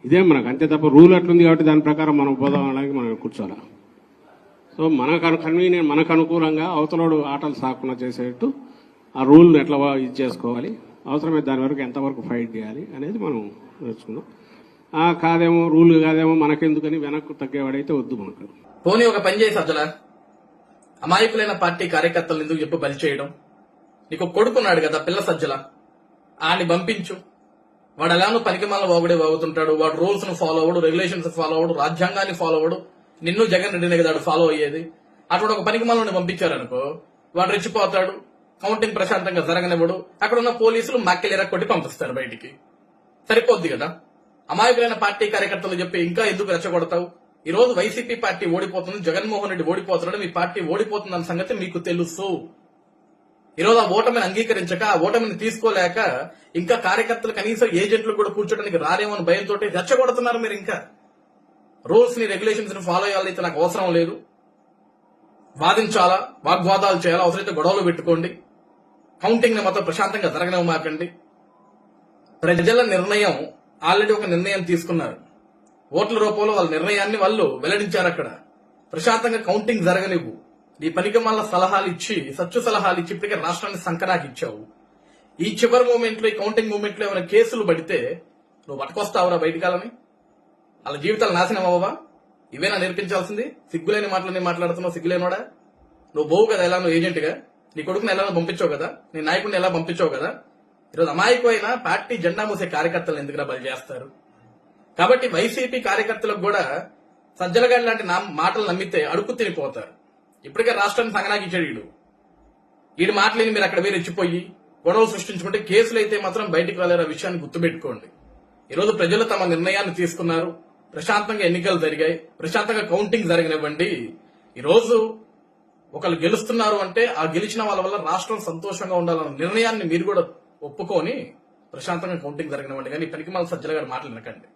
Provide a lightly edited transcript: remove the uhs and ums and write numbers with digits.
ఇదే మనకు అంతే తప్ప రూల్ అట్లుంది కాబట్టి దాని ప్రకారం మనం పోదాం అనడానికి మనం కూర్చోాలా. సో మనకు కన్వీనియంట్, మనకు అనుకూలంగా అవతలోడు ఆటలు సాకుండా చేసేట్టు ఆ రూల్ని ఎట్లా ఇది చేసుకోవాలి, అవసరమైతే దాని వరకు ఎంతవరకు ఫైట్ చేయాలి అనేది మనం నేర్చుకుందాం. కాదేమో రూల్ కాదేమో మనకెందుకని వెనక్కు తగ్గేవాడైతే వద్దు మనకు. పోనీ ఒక పని చేసి సజ్జల, అమాయకులైన పార్టీ కార్యకర్తలు ఎందుకు చెప్పు బలి చేయడం? నీకు కొడుకున్నాడు కదా పిల్ల సజ్జల, ఆని పంపించు. వాడు ఎలానో పనికిమాల వాగుడే వాగుతుంటాడు, వాడు రూల్స్ ను ఫాలో అవ్వడు, రెగ్యులేషన్స్ ఫాలో అవ్వడు, రాజ్యాంగాన్ని ఫాలో అవ్వడు, నిన్ను జగన్ రెడ్డినే కదా ఫాలో అయ్యేది. అటువంటి ఒక పనికిమాలని పంపించారనుకో వాడు రెచ్చిపోతాడు, కౌంటింగ్ ప్రశాంతంగా జరగనివ్వడు, అక్కడ ఉన్న పోలీసులు మక్కెలిర కొట్టి పంపిస్తారు బయటికి. సరిపోద్ది కదా. అమాయకులైన పార్టీ కార్యకర్తలు చెప్పి ఇంకా ఎందుకు రెచ్చగొడతావు? ఈ రోజు వైసీపీ పార్టీ ఓడిపోతుంది, జగన్మోహన్ రెడ్డి ఓడిపోతున్నాడు, మీ పార్టీ ఓడిపోతుందన్న సంగతి మీకు తెలుసు. ఈరోజు ఆ ఓటమిని అంగీకరించక, ఆ ఓటమిని తీసుకోలేక ఇంకా కార్యకర్తలు కనీసం ఏజెంట్లు కూడా కూర్చోడానికి రారేమో అని భయంతో రెచ్చగొడుతున్నారు. మీరు ఇంకా రూల్స్ ని రెగ్యులేషన్స్ ని ఫాలో అయ్యాలైతే నాకు అవసరం లేదు, వాదించాలా, వాగ్వాదాలు చేయాలా, అవసరమైతే గొడవలు పెట్టుకోండి, కౌంటింగ్ ని మాత్రం ప్రశాంతంగా జరగనివ్వమాకండి. ప్రజల నిర్ణయం ఆల్రెడీ ఒక నిర్ణయం తీసుకున్నారు, ఓట్ల రూపంలో వాళ్ళ నిర్ణయాన్ని వాళ్ళు వెల్లడించారు. అక్కడ ప్రశాంతంగా కౌంటింగ్ జరగనివ్వు. నీ పనికి మళ్ళా సలహాలు ఇచ్చి, సచ్చు సలహాలు ఇచ్చి ఇప్పటికే రాష్ట్రాన్ని సంకనాకి ఇచ్చావు. ఈ చివరి మూమెంట్ లో, ఈ కౌంటింగ్ మూమెంట్ లో ఏమైనా కేసులు పడితే నువ్వు పట్టుకొస్తావురా బయటకాలని? వాళ్ళ జీవితాలు నాశనం అవ్వవా? ఇవేనా నేర్పించాల్సింది? సిగ్గులేని మాటలని మాట్లాడుతున్నావు, సిగ్గులేనోడా? నువ్వు బోవు కదా ఎలా, నువ్వు ఏజెంట్ గా నీ కొడుకుని ఎలా పంపించావు కదా, నీ నాయకుడిని ఎలా పంపించావు కదా. ఈరోజు అమాయకమైన పార్టీ జెండా మూసే కార్యకర్తలు ఎందుకురా బలి చేస్తారు? కాబట్టి వైసీపీ కార్యకర్తలకు కూడా సజ్జల గారి లాంటి మాటలు నమ్మితే అడుక్కు తినిపోతారు. ఇప్పటికే రాష్ట్రాన్ని సంగనాకిచ్చాడు వీడి మాటలేని మీరు అక్కడ వేరు రెచ్చిపోయి గొడవలు సృష్టించుకుంటే కేసులు అయితే మాత్రం బయటికి వెళ్ళారు. ఆ విషయాన్ని గుర్తుపెట్టుకోండి. ఈరోజు ప్రజలు తమ నిర్ణయాన్ని తీసుకున్నారు, ప్రశాంతంగా ఎన్నికలు జరిగాయి, ప్రశాంతంగా కౌంటింగ్ జరగనివ్వండి. ఈరోజు ఒకళ్ళు గెలుస్తున్నారు అంటే ఆ గెలిచిన వాళ్ళ వల్ల రాష్ట్రం సంతోషంగా ఉండాలన్న నిర్ణయాన్ని మీరు కూడా ఒప్పుకొని ప్రశాంతంగా కౌంటింగ్ జరగనివ్వండి. కానీ పనికి మళ్ళీ సజ్జల గారు మాటలు వినకండి.